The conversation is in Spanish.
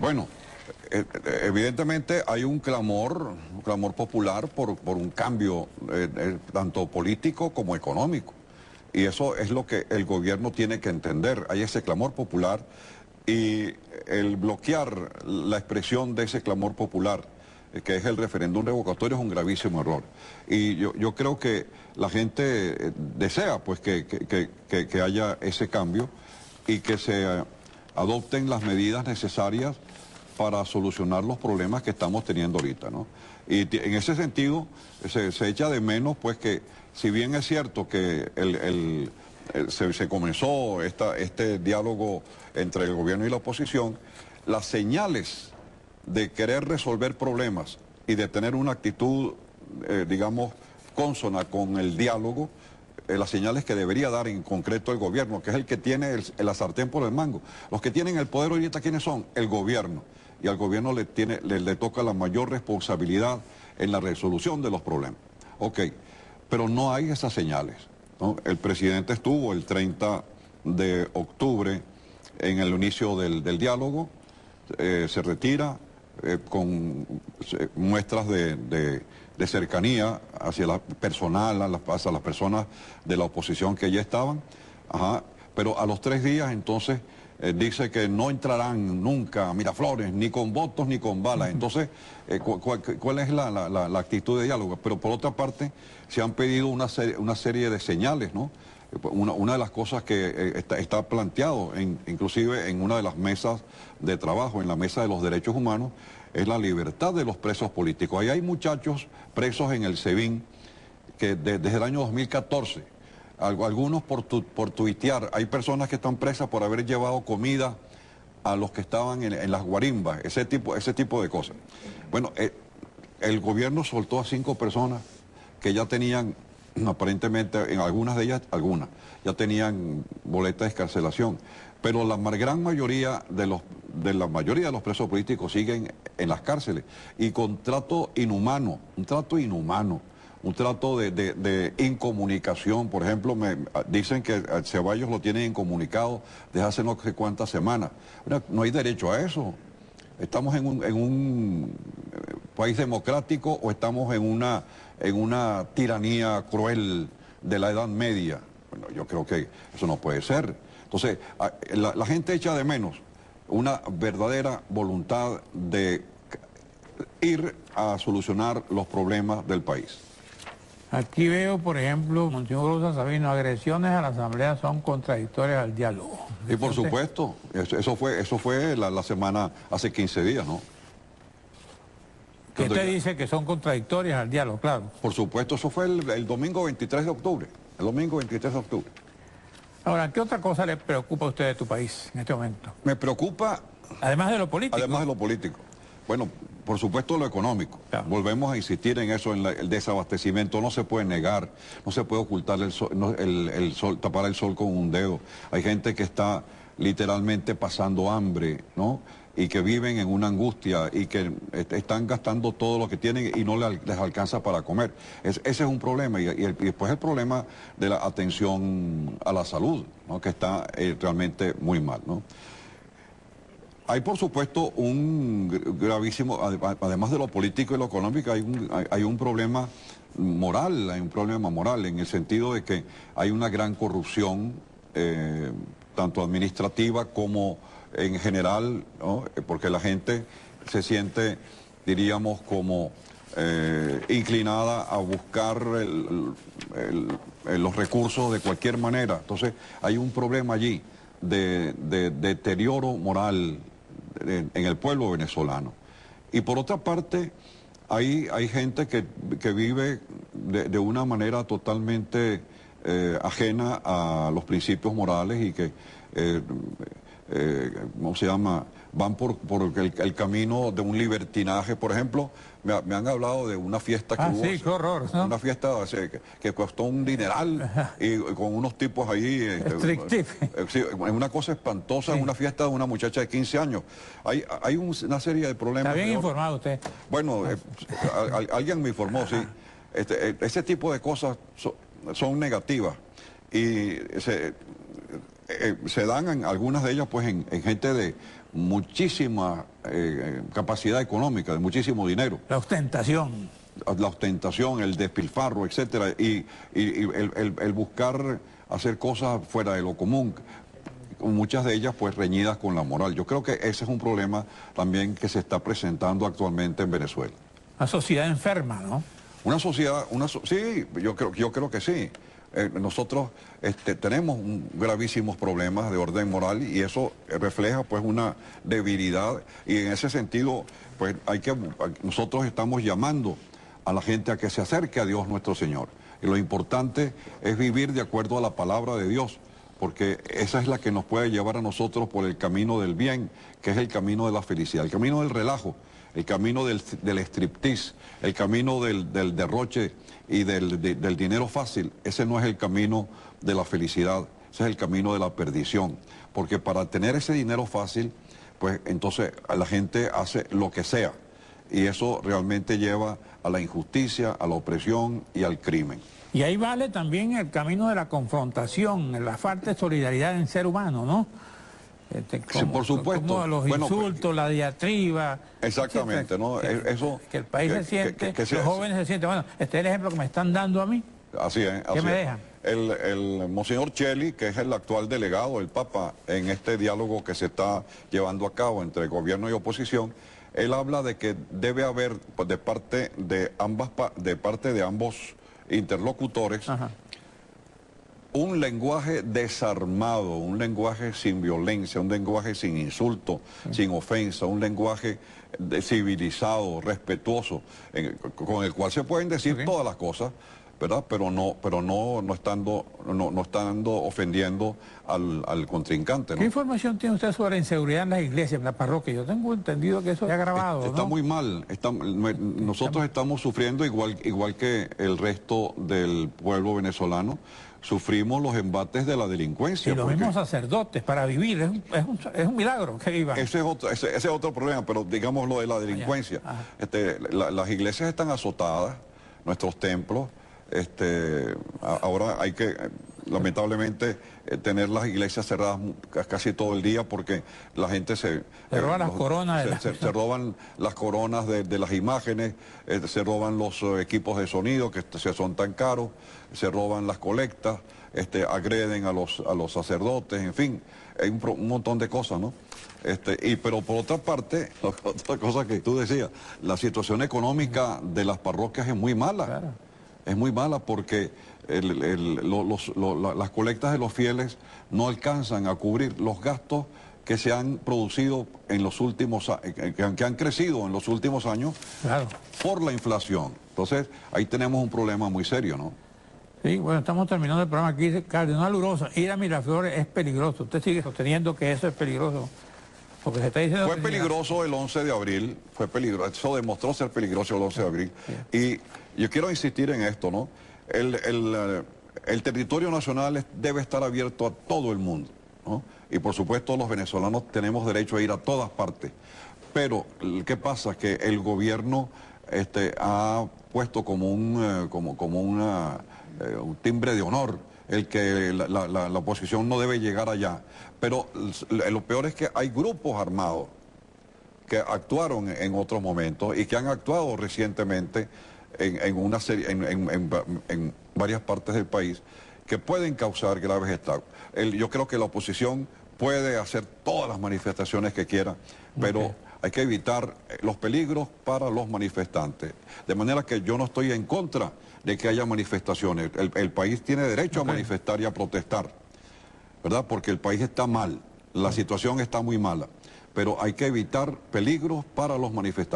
Bueno, evidentemente hay un clamor popular por un cambio tanto político como económico. Y eso es lo que el gobierno tiene que entender. Hay ese clamor popular y el bloquear la expresión de ese clamor popular, que es el referéndum revocatorio, es un gravísimo error. Y yo creo que la gente desea pues que haya ese cambio y que se adopten las medidas necesarias para solucionar los problemas que estamos teniendo ahorita, ¿no? Y en ese sentido se echa de menos pues que, si bien es cierto que se comenzó este diálogo entre el gobierno y la oposición, las señales de querer resolver problemas y de tener una actitud, digamos, consona con el diálogo, las señales que debería dar en concreto el gobierno, que es el que tiene la sartén por el mango. Los que tienen el poder ahorita, ¿quiénes son? El gobierno. Y al gobierno le toca la mayor responsabilidad en la resolución de los problemas. Ok, pero no hay esas señales, ¿no? El presidente estuvo el 30 de octubre en el inicio del diálogo, se retira con muestras de cercanía hacia la personal, hacia las personas de la oposición que ya estaban, pero a los 3 días entonces dice que no entrarán nunca a Miraflores, ni con votos ni con balas. Entonces, ¿cuál es la actitud de diálogo? Pero por otra parte, se han pedido una serie de señales, ¿no? Una de las cosas que está planteado, inclusive en una de las mesas de trabajo, en la mesa de los derechos humanos, es la libertad de los presos políticos. Ahí hay muchachos presos en el SEBIN que desde el año 2014... Algunos por tuitear, hay personas que están presas por haber llevado comida a los que estaban en las guarimbas, ese tipo de cosas. Bueno, el gobierno soltó a 5 personas que ya tenían, aparentemente, en algunas de ellas, ya tenían boleta de excarcelación, pero la gran mayoría de los presos políticos siguen en las cárceles y con trato inhumano, un trato de incomunicación. Por ejemplo, dicen que a Ceballos lo tienen incomunicado desde hace no sé cuántas semanas. No hay derecho a eso. ¿Estamos en un país democrático o estamos en una tiranía cruel de la Edad Media? Bueno, yo creo que eso no puede ser. Entonces, la gente echa de menos una verdadera voluntad de ir a solucionar los problemas del país. Aquí veo, por ejemplo, Monseñor Rosa Sabino, agresiones a la Asamblea son contradictorias al diálogo. Y por supuesto, eso fue la semana, hace 15 días, ¿no? Que usted dice que son contradictorias al diálogo, claro. Por supuesto, eso fue el domingo 23 de octubre. El domingo 23 de octubre. Ahora, ¿qué otra cosa le preocupa a usted de tu país en este momento? Me preocupa... Además de lo político. Además de lo político. Bueno, por supuesto lo económico. Claro. Volvemos a insistir en eso, en el desabastecimiento. No se puede negar, no se puede ocultar el sol, tapar el sol con un dedo. Hay gente que está literalmente pasando hambre, ¿no? Y que viven en una angustia y que están gastando todo lo que tienen y no les alcanza para comer. Ese es un problema. Y después el problema de la atención a la salud, ¿no? Que está realmente muy mal, ¿no? Hay, por supuesto, un gravísimo, además de lo político y lo económico, hay un problema moral, en el sentido de que hay una gran corrupción, tanto administrativa como en general, ¿no? Porque la gente se siente, diríamos, como inclinada a buscar los recursos de cualquier manera. Entonces, hay un problema allí de deterioro moral en el pueblo venezolano. Y por otra parte, hay gente que vive de una manera totalmente ajena a los principios morales y que, ¿cómo se llama?, van por el camino de un libertinaje. Por ejemplo, me han hablado de una fiesta que hubo. Sí, qué horror, ¿no? Una fiesta que costó un dineral y con unos tipos ahí. Sí, una cosa espantosa, sí. Una fiesta de una muchacha de 15 años. Hay una serie de problemas. Está bien informado usted. Bueno, alguien me informó, sí. Ese tipo de cosas son negativas y se dan en algunas de ellas pues en gente muchísima capacidad económica, de muchísimo dinero. La ostentación. La ostentación, el despilfarro, etcétera, y el buscar hacer cosas fuera de lo común, muchas de ellas pues reñidas con la moral. Yo creo que ese es un problema también que se está presentando actualmente en Venezuela. Una sociedad enferma, ¿no? Una sociedad, sí, yo creo que sí. Nosotros tenemos gravísimos problemas de orden moral y eso refleja pues una debilidad, y en ese sentido pues nosotros estamos llamando a la gente a que se acerque a Dios nuestro Señor. Y lo importante es vivir de acuerdo a la palabra de Dios, porque esa es la que nos puede llevar a nosotros por el camino del bien, que es el camino de la felicidad, el camino del relajo, el camino del striptease, el camino del derroche y del dinero fácil. Ese no es el camino de la felicidad, ese es el camino de la perdición. Porque para tener ese dinero fácil, pues entonces la gente hace lo que sea. Y eso realmente lleva a la injusticia, a la opresión y al crimen. Y ahí vale también el camino de la confrontación, la falta de solidaridad en el ser humano, ¿no? Sí, por supuesto. Como los insultos, la diatriba. Exactamente, etcétera, ¿no? Eso, que el país se siente, los jóvenes se sienten, bueno, este es el ejemplo que me están dando a mí. Así es. ¿Qué me dejan? El Monseñor Cheli, que es el actual delegado del Papa en este diálogo que se está llevando a cabo entre gobierno y oposición, él habla de que debe haber, pues, de parte de ambos interlocutores, Ajá, un lenguaje desarmado, un lenguaje sin violencia, un lenguaje sin insulto, sin ofensa, un lenguaje civilizado, respetuoso, con el cual se pueden decir todas las cosas, ¿verdad? Pero no estando ofendiendo al contrincante, ¿no? ¿qué información tiene usted sobre la inseguridad en las iglesias, en la parroquia? Yo tengo entendido que eso se ha agravado, Está ¿no? muy mal. Nosotros estamos sufriendo igual que el resto del pueblo venezolano. Sufrimos los embates de la delincuencia. Y los mismos sacerdotes para vivir, es un milagro que vivan. Ese es otro problema, pero digamos lo de la delincuencia. Las iglesias están azotadas, nuestros templos. Ahora hay que, lamentablemente, tener las iglesias cerradas casi todo el día porque la gente se roban las coronas. Se roban las coronas de las imágenes, se roban los equipos de sonido que son tan caros, se roban las colectas, agreden a los sacerdotes, en fin, hay un montón de cosas, ¿no? Pero por otra parte, otra cosa que tú decías, la situación económica de las parroquias es muy mala. Claro. Es muy mala porque las colectas de los fieles no alcanzan a cubrir los gastos que se han producido en los últimos, que han crecido en los últimos años, Claro. por la inflación. Entonces, ahí tenemos un problema muy serio, ¿no? Sí, bueno, estamos terminando el programa aquí. Cardenal Urosa, ir a Miraflores es peligroso. Usted sigue sosteniendo que eso es peligroso. Porque se está diciendo Fue peligroso el 11 de abril, fue peligroso, eso demostró ser peligroso el 11 de abril. Y yo quiero insistir en esto, ¿no? El territorio nacional debe estar abierto a todo el mundo, ¿no? Y por supuesto los venezolanos tenemos derecho a ir a todas partes. Pero, ¿qué pasa? Que el gobierno ha puesto como un timbre de honor el que la oposición no debe llegar allá. Pero lo peor es que hay grupos armados que actuaron en otros momentos y que han actuado recientemente en varias partes del país que pueden causar graves estragos. Yo creo que la oposición puede hacer todas las manifestaciones que quiera, pero hay que evitar los peligros para los manifestantes. De manera que yo no estoy en contra de que haya manifestaciones. El país tiene derecho a manifestar y a protestar, ¿verdad? Porque el país está mal, la situación está muy mala, pero hay que evitar peligros para los manifestantes.